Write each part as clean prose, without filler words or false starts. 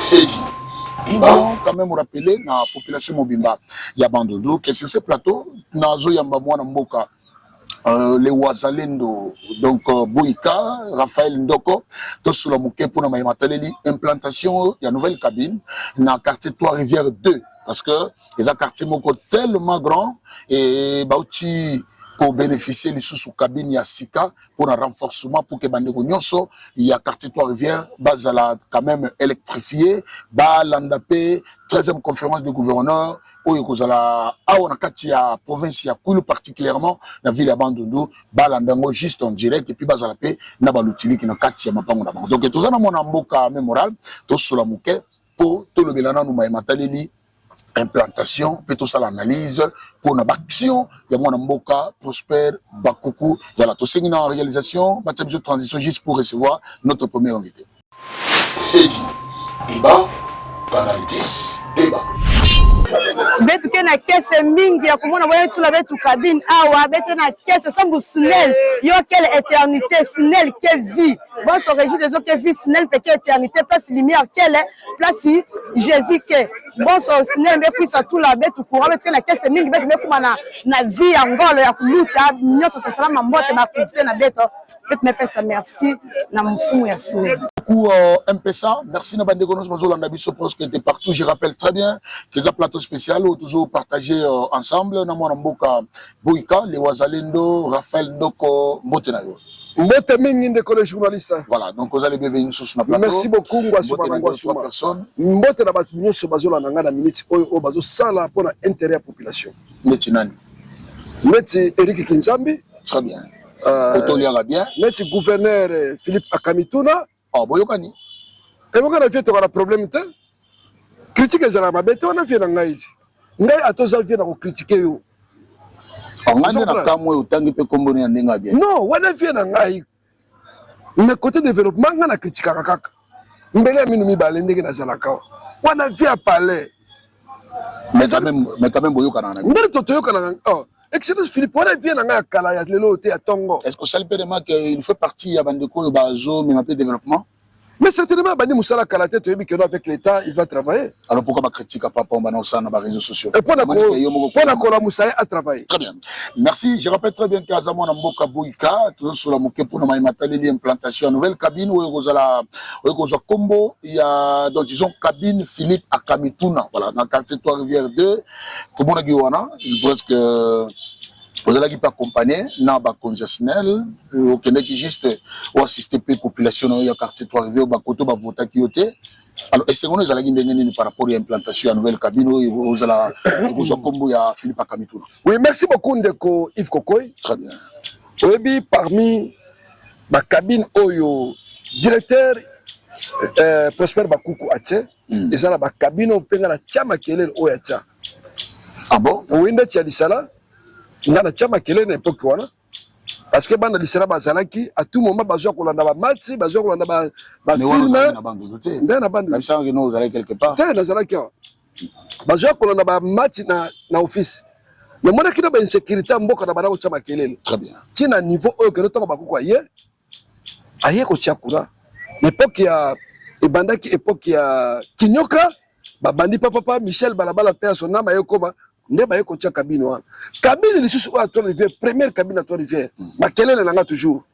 C'est dit. Quand même rappeler la population mobimba ya Bandundu que sur ce plateau nazo yamba mwana mboka les Wazalendo donc Bouyka Raphaël Ndoko to sous la mouké pour na mataleli implantation ya nouvelle cabine na quartier Trois-Rivières 2 parce que les quartiers moko tellement grand et bauti pour bénéficier de sous cabine ya sika pour un renforcement pour que bandeko nyonso il y a quartier Trois-Rivières bazala quand même électrifié ba landapé 13e conférence du gouverneur oyo kozala aona kati ya province ya Kulu particulièrement la ville ya Bandundu ba landango juste en direct et puis bazala pe na balutili ki na kati ya mapango na bango donc tozana mona mboka mémorable to sula muke po to lobelana no mataleli implantation, plutôt ça l'analyse pour une action, il y a mon mboka Prosper Bakuku. Voilà, tout ça en réalisation, de transition juste pour recevoir notre premier invité. C'est dit, débat, canal 10, débat. betu ke na kese mingi ya kumona boye tula betu cabine awa betu na kese sambu sinel yo quelle éternité sinel quelle vie bon so régime des autres vie sinel pe éternité place lumière quelle place Jésus que bon so sinel be kwisa tula betu courant betu na kese mingi betu be kuma na vie ya ngolo ya kuluta nyoso te salama mbote na activité na betu betu me pesa merci na mfumu ya sinel MPSA, merci Nabande Gonos Mazolanda Bisso qui était partout. Je rappelle très bien que les plateaux spéciaux ont toujours partagé ensemble. Namona Mboka Bouyka, les Wazalendo, Raphaël Ndoko, Mbotenayo. Mbote mingi de collège journaliste. Voilà, donc vous allez bienvenue sur ce plateau. Merci beaucoup Ngwasuma personnes. Mbote na batu nyonso bazolanda nga na minute oyo bazo sala pour intérêt à population. Meti nani? Meti Eric Kinzambi. Très bien. Otoliara bien. Meti gouverneur Philippe Akamituna. Oh, boyokani. Et moi, quand on a fait un problème, critique les gens, mais on a fait un gaïs. Ngai a tous envie de critiquer yo. On a na kamwe utangi pe komboni ya ndenga bien. Non, on a fait un gaïs. Mais côté développement, on a critiqué kaka. Mbele aminu mi balende ke na zalaka. On a fait à parler. Mais quand même boyokana na. Mbele toto yokana. Oh, Excellence Philippe, on a fait un gaïs kala ya lelo te ya tongo. Est-ce que ça le pédément qu'il fait partie ya bandeko yo bazo mais un développement? Mais certainement, Bani Moussala Kalaté, tu as dit qu'avec l'État, il va travailler. Alors pourquoi ma critique à papa on sur les réseaux sociaux? Et pour la Moussala a travaillé. Très bien. Merci. Je rappelle très bien qu'Azamon Mboka Bouyka, toujours sur la mouké pour nous matériel implantation nouvelle cabine où il y a combo, il y a donc disons cabine Philippe Akamituna. Voilà, dans le quartier Trois-Rivières 2, tout le monde a dit il presque vous allez pas accompagner na ba congestionnel au Québec juste ou assister la population dans le quartier Trois-Rivières ba koto ba voter qui était alors est-ce que nous allons gagner par rapport à l'implantation à nouvelle cabine ou vous allez vous combo ya Philippe Akamituna. Oui, merci beaucoup Ndeko Yves Kokoy. Très bien. Oui, parmi ma cabine oyo directeur Prosper Bakuku atie et ça la ba cabine au penga la chama kelele oyo atia. Ah bon? Oui, ndati ya lisala ngana chama kelele na époque wana parce que banda lisala bazalaki à tout moment bazwa kolanda ba match bazwa kolanda ba film na bandu te na bandu même ça que nous allons quelque part te na zalaki bazwa kolanda ba match na office mais mona kina ba insécurité mboka na bana ko chama kelele. Très bien. Tina niveau oyo que to ba ko aye ko chakura l'époque ya ebandaki époque ya Kinyoka ba bandi papa Michel Balabala père son nama yekoma ndeba yeko tia cabine wana cabine lisusu à Trois-Rivières première cabine à Trois-Rivières makelele nanga toujours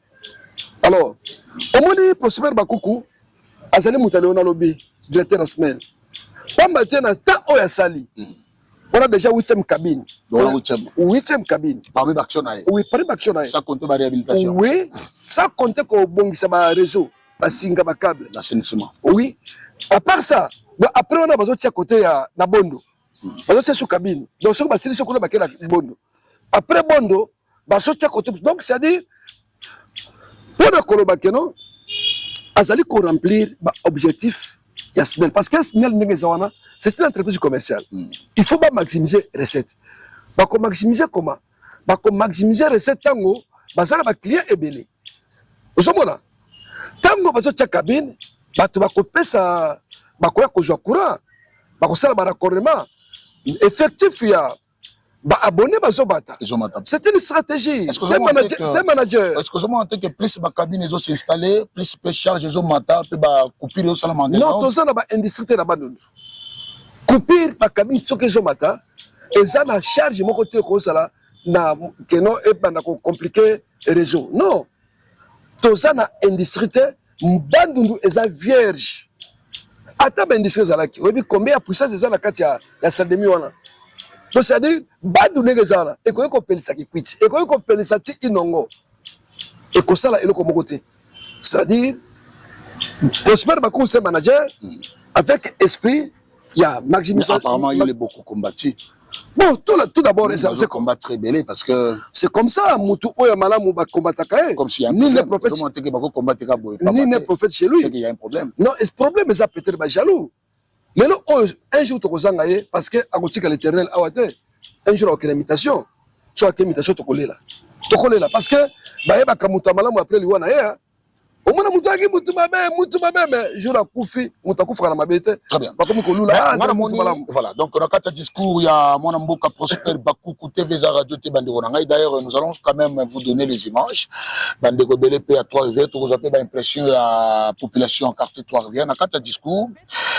alors omoni Prosper Bakuku azali mutale ona lobi directeur national pamba tena ta oya sali on a déjà 8e cabine. 8e cabine. Parmi l'actionnaire. Oui, parmi l'actionnaire. Ça compte ma réhabilitation. Oui, ça compte qu'au bon qui ça réseau, à singa ba câble. L'assainissement. Oui. À part ça, après on a besoin de côté ya na bondo. Besoin de sous cabine. Donc ce que c'est ce qu'on a baqué la bondo. Après bondo, besoin de côté. Donc c'est à dire pour le colobaké non, azali ko remplir ba objectif ya SNEL parce que SNEL n'engagera c'est une entreprise commerciale. Il faut pas maximiser les recettes. Bah, maximiser comment? Bah, maximiser les recettes tango, bah, ça, les clients est belé. Vous savez, tango, bah, ça, cabine, bah, tu vas couper ça, bah, quoi, que je courant, bah, ça, bah, raccordement. Effectif, il y a Bah, abonné, bah, zobata. C'est une stratégie. C'est un manager. Est-ce que vous avez que plus ma cabine est installée, plus de charge est mata, puis bah couper au salam. Non, tout ça n'a pas industrie là-bas. Couper ma cabine, ce que je mata, et ça la charge mon côté comme ça là, na que non et pas na compliqué réseau. Non, tout ça n'a industrie, mbandundu est ça vierge. Attends, industrie ça là qui, oui combien de puissance c'est ça la katia, la salle de miona. Donc c'est-à-dire, badu negezala, et qu'on appelle ça qui quitte, et qu'on appelle ça qui inongo, et qu'on ça là et le comme côté. C'est-à-dire, Prosper Bakou c'est manager avec esprit, il y a maximisation. Apparemment il est beaucoup combattu. Bon, tout d'abord, c'est combat très belé parce que c'est comme ça, Moutou Oyamala Mouba combattre comme s'il y a un ni les prophète, ni les prophètes chez lui. C'est qu'il y a un problème. Non, et ce problème est peut-être jaloux. Mais là, un jour, tu as parce que à l'éternel, un jour, tu as une imitation. Tu as une imitation, tu as là. Tu as là. Parce que, après le au moins, je la koufi, très bien. Voilà, donc dans le discours, il y a mon amboka Prosper Bakou, TV Radio Tebandé. D'ailleurs, nous allons quand même vous donner les images. Bandego Belépé à Trois-Rivières, vous avez l'impression à la population en quartier Trois-Rivières. Dans le discours,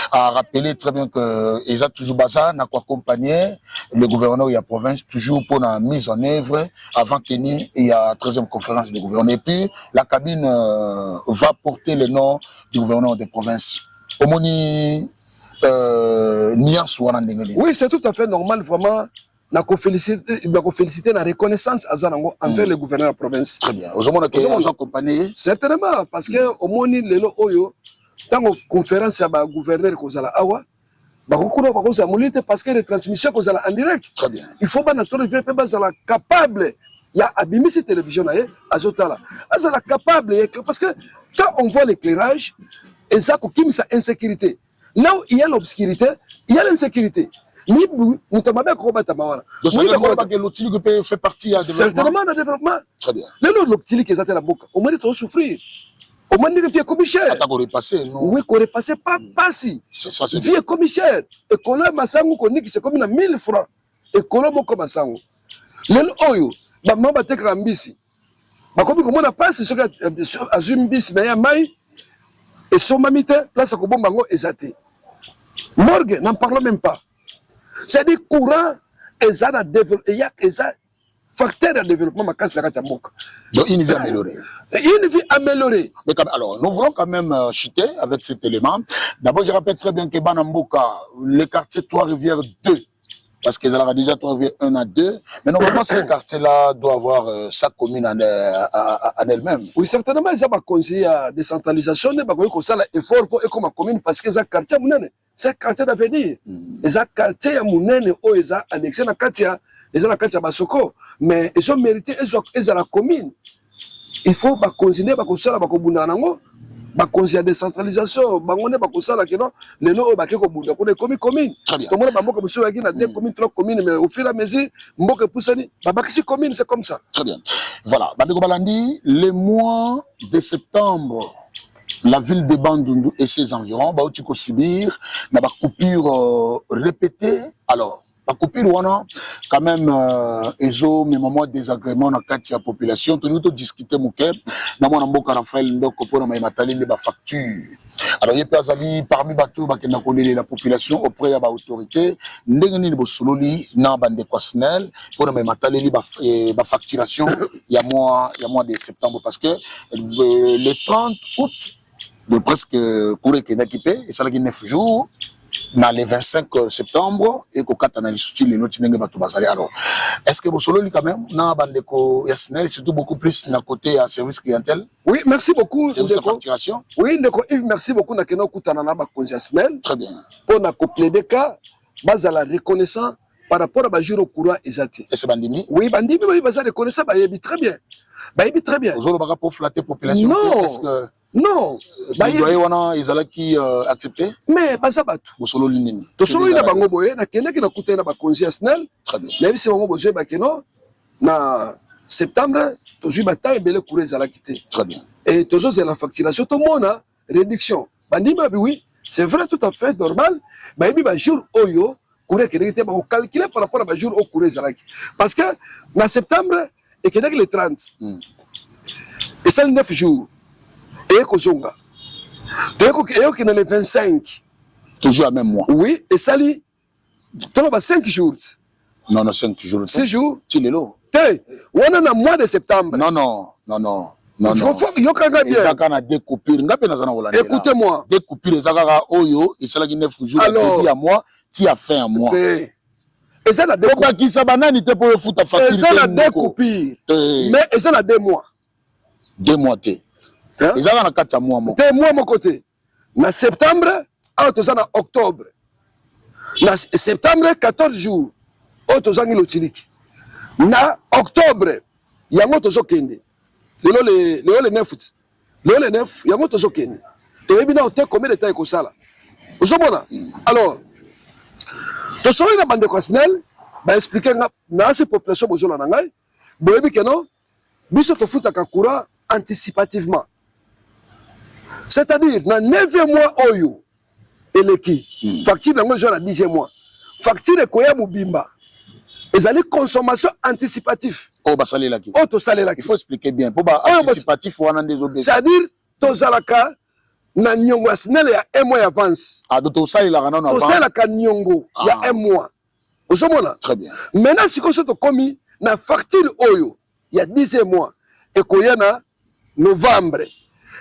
a rappelé très bien que ils ont toujours basé, n'a pas accompagné le gouverneur et la province, toujours pour la mise en œuvre avant qu'il y ait la 13e conférence de gouverneur. Et puis, la cabine va porter le nom du gouverneur des provinces. Oui, c'est tout à fait normal, vraiment. Je féliciter la reconnaissance envers le gouverneur de la province. Très bien. Vous avez accompagné? Certainement, parce que au moins, dans la conférence, il y a un gouverneur qui est là. Parce que les transmissions sont en direct. Très bien. Il faut être capable. Il y a Abimisi télévision Azotala. Azala capable parce que quand on voit l'éclairage, et ça qui sa insécurité. Là où il y a l'obscurité, il y a l'insécurité. Ni nous t'avons bien combattu Tamawara. Donc ça veut dire que l'outil peut faire partie à développement. Certainement dans le développement. Très bien. L'outil qui est à la boucle, au moins de souffrir. Au moins de vie commissaire. Attends qu'on repasse, non? Oui, qu'on repasse pas si. C'est ça, c'est vie commissaire. Et qu'on a Massango qu'on dit que c'est comme 1000 francs. Et qu'on a mon Massango. L'el oyo. Maman va te crambisi. Ma copine, comment on a passé sur Azumbis, n'a mai, et son mamite, place à Kobombango, et zate. Morgue, n'en parlons même pas. C'est-à-dire, courant, et ça a développé, il y a facteur de développement, ma casse la Kachamouk. Donc, une vie améliorée. Une vie améliorée. Mais alors, nous voulons quand même chuter avec cet élément. D'abord, je rappelle très bien que Banamboka, le quartier Trois-Rivières 2, parce qu'ils ont déjà trouvé 1 à 2. Mais normalement, ce quartier-là doit avoir sa commune en elle-même. Oui, certainement, ils ont un conseil à décentralisation, ils ont un effort pour comme commune, parce qu'ils ont un quartier à Mounene. C'est un quartier d'avenir. Ils ont un quartier à Mounene, ils ont annexé un quartier, ils ont un quartier à Basoko. Mais ils ont mérité, ils ont la commune. Il faut continuer à construire la commune. Bakonzi ya décentralisation bangone bakosala keno lelo bakeko bunda ko commune très bien to mona bamboka monsieur yaki na 2 communes 3 communes mais au fur et à mesure mboka pusani babakisi commune c'est comme ça. Très bien. Voilà, Bandeko Balandi, le mois de septembre, la ville de Bandundu et ses environs ba utiko subir na ba coupure répétée. Alors la coupure wana quand même ezo mais moment désagrément na kati ya population to nous discuter muke na mwana mboka Raphaël Ndoko pona ma matali les ba facture. Alors il peut azali parmi bato bakenda kolela la population auprès ya ba autorité ndenge ni bosololi na bande kwasnel pona ma matali ba facturation il y a mois de septembre parce que le 30 août de presque courir qui est équipé et ça là 9 jours. Dans les 25 septembre, et qu'on a les soutiens, les notes, alors, est-ce que vous savez quand même, dans Bandeko Yasnel, surtout beaucoup plus d'un côté à service clientèle? Oui, merci beaucoup. Service de facturation? Oui, Yves, merci beaucoup. Très bien. Pour nous coupler des cas, base à la reconnaissance par rapport à Bajiro Koura et Zati. Et c'est Bandimi? Oui, Bandimi, oui, base à la reconnaissance, il très bien. Il très bien. Vous avez pour flatter la population? Non. Est-ce que. Non. Il doit y avoir des gens qui acceptent. Mais pas ça batou. Vous solo l'inimi. To solo ina bango boye na kena ki na kuta na ba conscientionnel. Très bien. Mais si bango boye ba keno na septembre to jui bata ebele couré za la quitter. Très bien. Et toujours c'est la facturation to mona réduction. Bandima oui, c'est vrai tout à fait normal. Mais bi ba jour oyo courrier qui était calculé par rapport à jour au courrier Zalaki. Parce que en septembre, et que le 30, et ça 9 jours, et Kozonga. Donc, et que dans les 25, toujours à même mois. oui, et ça lit, tu as 5 jours. Non, non, 5 jours. 6 jours. Tu l'es là. On est dans le mois de septembre. Non, non, non, non. Non, non. Écoutez-moi. Des coupures, Oyo, et c'est là qu'il 9 jours. Alors, à moi, tu as fait un mois. Et ça, la découpure. Et ça, la découpure. Mais et ça, la 2 mois. 2 mois, et ça, la 4 mois. 2 mois, mon côté. En septembre, en octobre. En septembre, 14 jours. En octobre, il y a un autre kende. Le 9 août. Le 9, il y a un autre kende. Et bien, on a combien de temps que ça là? Alors, tu sais, la bande personnelle va expliquer à ces populations que non, mais ce fout à courant anticipativement. C'est-à-dire, dans le 9e mois, Oyo, et le qui, facture dans le 10e mois, facture de Koya Moubimba. Ils allaient consommation anticipative. Oh, bah, ça là. Il faut expliquer bien. Pour anticipatif, on a des objectifs. C'est-à-dire, Tozalaka, na nyongo asnel ya 1 mois avance. Ah, donc ça, il a un an avant. Tozalaka nyongo, il y a 1 mois. Vous savez, très bien. Maintenant, si on commis, na facture Oyo, il y a 10 mois, et qu'on y a na novembre.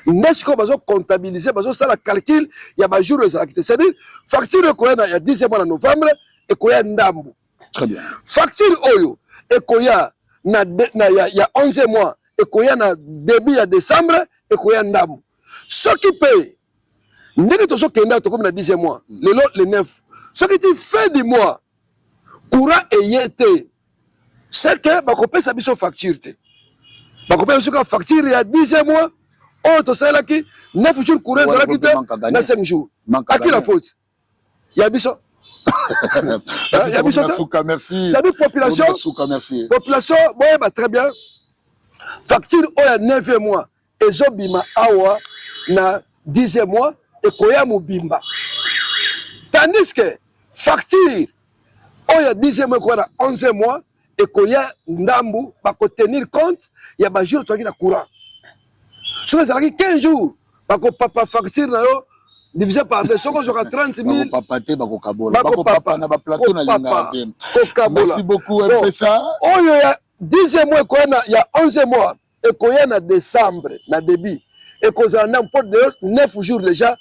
N'est-ce qu'on va comptabiliser, parce que ça, la calcul, il y a un jour où ça a quitté. C'est-à-dire, facture qu'on y a, il y a 10 mois en novembre, et qu'on y a ndambu. Très bien. Facture Oyo, et qu'on y a, il y a 11 mois, et qu'on y a na début à décembre, et qu'on y a ndambu. Ce qui paye, n'est-ce que tu as comme le 10e mois, le 9, ce qui te fait du mois, courant et yété, c'est que on peut s'habiller sur facture. On peut sur facture il y a 10e mois, on te sait là qui 9 jours courant, c'est là qui te 5 jours. À qui la faute? Il y a biso. Il y a biso. Merci. C'est une population. Merci. Population, bon, bah, très bien. Facture il y a 9e mois, et zobima awa na 10e mois, et koya mobimba. Tandis que facture, il y a 10e mois, il y a 11e mois, et qu'il y a ndambu, pour tenir compte, il y a un jour qui est courant. Si vous avez 15 jours, papa facture, divisé par 2, si vous avez 30 000. Merci beaucoup, MPSA. Il y a 10e mois, il y a 11e mois, et qu'il y a décembre, na début, et qu'il y a n'importe 9 jours déjà.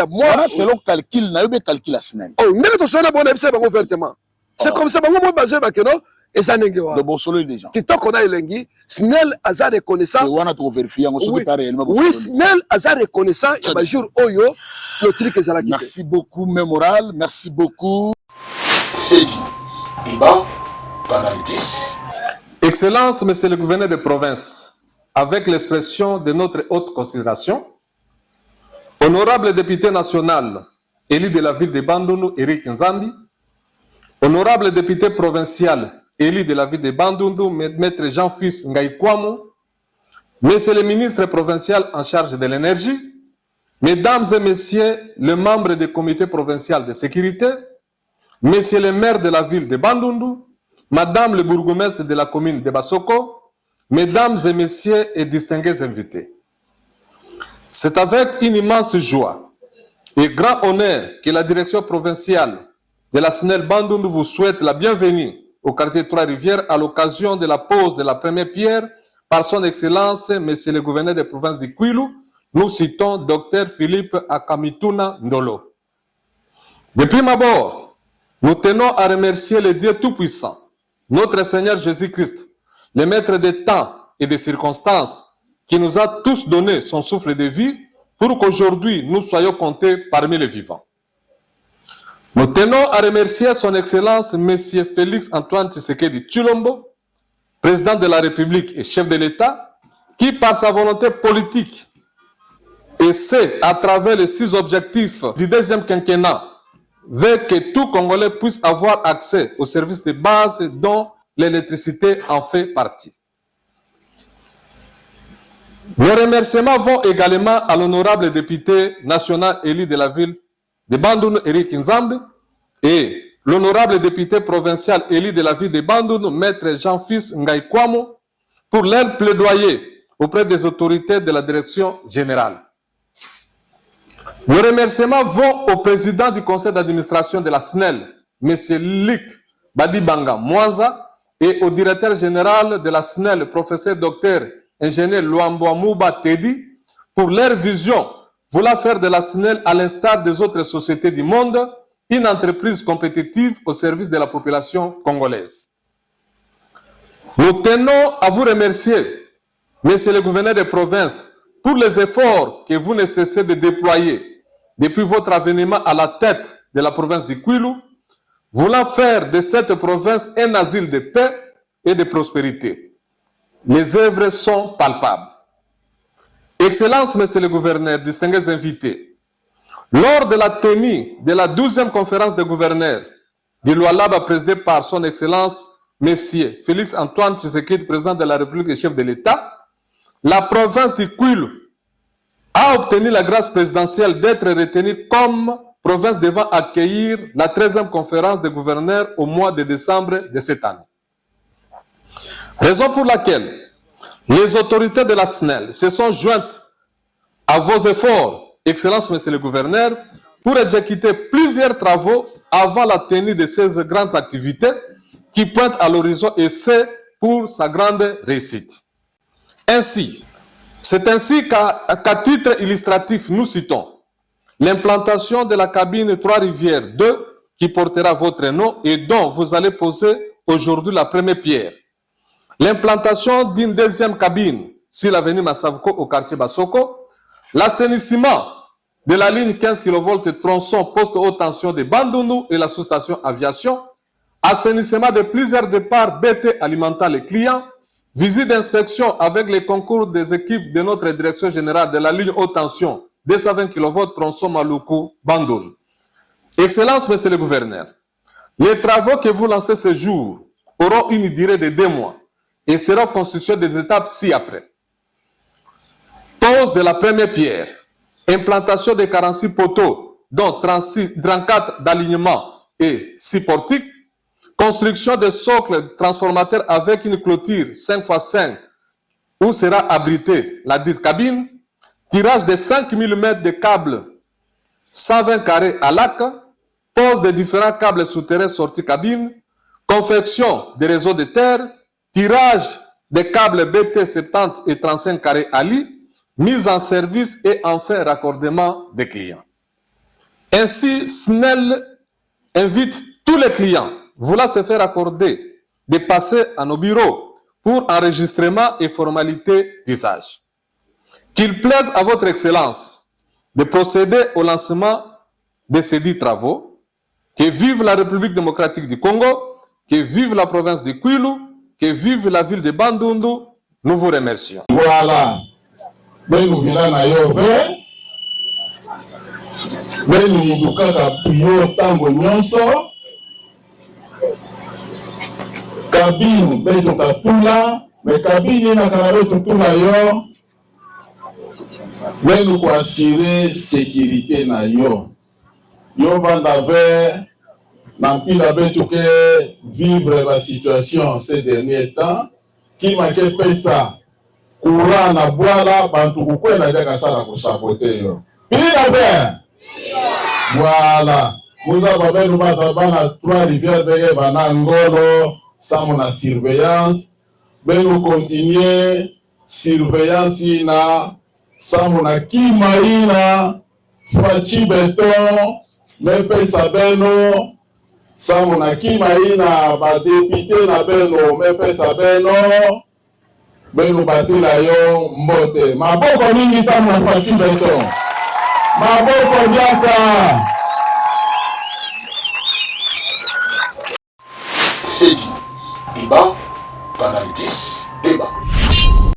Moi, c'est le calcul, il y a un calcul à semaine. Oh, mais tu as ouvertement. C'est comme ça, moi, basé sur et ça n'est pas. Le bon solo des gens. Qui t'a qu'on a l'engi, Snell Azar reconnaissant. Oui, Snell Azar reconnaissant, et un jour, Oyo, le truc que ça l'a quitté. Merci beaucoup, Mémoral. Merci beaucoup. C'est dit. Débat, banalitis. Excellence, Monsieur le gouverneur de province, avec l'expression de notre haute considération, honorable député national, élu de la ville de Bandundu, Eric Nzambi, honorable député provincial, élu de la ville de Bandundu, maître Jean-Fils Ngaïkouamou, monsieur le ministre provincial en charge de l'énergie, mesdames et messieurs les membres du comité provincial de sécurité, monsieur le maire de la ville de Bandundu, madame le bourgmestre de la commune de Bassoko, mesdames et messieurs et distingués invités. C'est avec une immense joie et grand honneur que la direction provinciale de la SNEL Bandundu vous souhaite la bienvenue au quartier Trois-Rivières à l'occasion de la pose de la première pierre par son Excellence, Monsieur le gouverneur de province de Kwilu. Nous citons Dr Philippe Akamituna Ndolo. De prime abord, nous tenons à remercier le Dieu Tout-Puissant, notre Seigneur Jésus-Christ, le maître des temps et des circonstances, qui nous a tous donné son souffle de vie pour qu'aujourd'hui nous soyons comptés parmi les vivants. Nous tenons à remercier son Excellence M. Félix Antoine Tshisekedi Tshilombo, président de la République et chef de l'État, qui par sa volonté politique essaie à travers les 6 objectifs du 2e quinquennat veut que tout Congolais puisse avoir accès aux services de base dont l'électricité en fait partie. Nos remerciements vont également à l'honorable député national élu de la ville de Bandundu, Eric Nzambi, et l'honorable député provincial élu de la ville de Bandung, Maître Jean-Fils Ngaïkwamo, pour leur plaidoyer auprès des autorités de la direction générale. Les remerciements vont au président du conseil d'administration de la SNEL, M. Luc Badibanga Mwanza, et au directeur général de la SNEL, professeur docteur ingénieur Luamboamouba Tedi, pour leur vision, voulant faire de la SNEL, à l'instar des autres sociétés du monde, une entreprise compétitive au service de la population congolaise. Nous tenons à vous remercier, Monsieur le gouverneur de province, pour les efforts que vous ne cessez de déployer depuis votre avènement à la tête de la province du Kwilu, voulant faire de cette province un asile de paix et de prospérité. Les œuvres sont palpables. Excellence, Monsieur le gouverneur, distingués invités, lors de la tenue de la 12e conférence des gouverneurs du Lualaba présidée par son Excellence, Monsieur Félix Antoine Tshisekedi, président de la République et chef de l'État, la province du Kwilu a obtenu la grâce présidentielle d'être retenue comme province devant accueillir la 13e conférence des gouverneurs au mois de décembre de cette année. Raison pour laquelle les autorités de la SNEL se sont jointes à vos efforts, Excellence, Monsieur le gouverneur, pour exécuter plusieurs travaux avant la tenue de ces grandes activités qui pointent à l'horizon et c'est pour sa grande réussite. Ainsi, c'est ainsi qu'à titre illustratif, nous citons l'implantation de la cabine Trois-Rivières 2 qui portera votre nom et dont vous allez poser aujourd'hui la première pierre. L'implantation d'une deuxième cabine sur l'avenue Massavko au quartier Basoko, l'assainissement de la ligne 15 kV tronçon poste haute tension de Bandundu et la sous-station aviation, assainissement de plusieurs départs BT alimentant les clients, visite d'inspection avec les concours des équipes de notre direction générale de la ligne haute tension 220 kV tronçon Maluku Bandundu. Excellence, Monsieur le gouverneur, les travaux que vous lancez ce jour auront une durée de 2 mois et seront constitués des étapes ci-après. Pose de la première pierre, implantation de 46 poteaux, dont 34 d'alignement et 6 portiques, construction de socles transformateurs avec une clôture 5x5 où sera abritée la dite cabine, tirage de 5000 mètres de câbles 120 carrés à lac, pose de différents câbles souterrains sortis cabine, confection des réseaux de terre, tirage des câbles BT 70 et 35 carrés à lit, mise en service et enfin raccordement des clients. Ainsi, SNEL invite tous les clients voulant se faire accorder de passer à nos bureaux pour enregistrement et formalité d'usage. Qu'il plaise à votre Excellence de procéder au lancement de ces 10 travaux. Que vive la République démocratique du Congo, que vive la province du Kwilu, que vive la ville de Bandundu. Nous vous remercions. Voilà. Benu vilana yove. Benu yibukaka piyo tango nyonso. Kabine beto katula. Me kabine na kanabeto tula yo. Benu kwa assurer sécurité na yo. Yo vandave. Nampila beto ke vivre la situation ces derniers temps. Qui m'a pesa. Courant na boala bantu kukwenda jaka sana kusapote yo. Pili d'affaire. Voilà. Muza babelu bana Trois-Rivières bege bana ngolo sans na surveillance. Benu continuer surveillance na sans na kimaina fachi beton me pesa beno sans na kimaina ba député na beno me pesa beno. Benu batila yo mbote. Maboko mingi sana fachi beton. Maboko diaka. C'est dit. Iba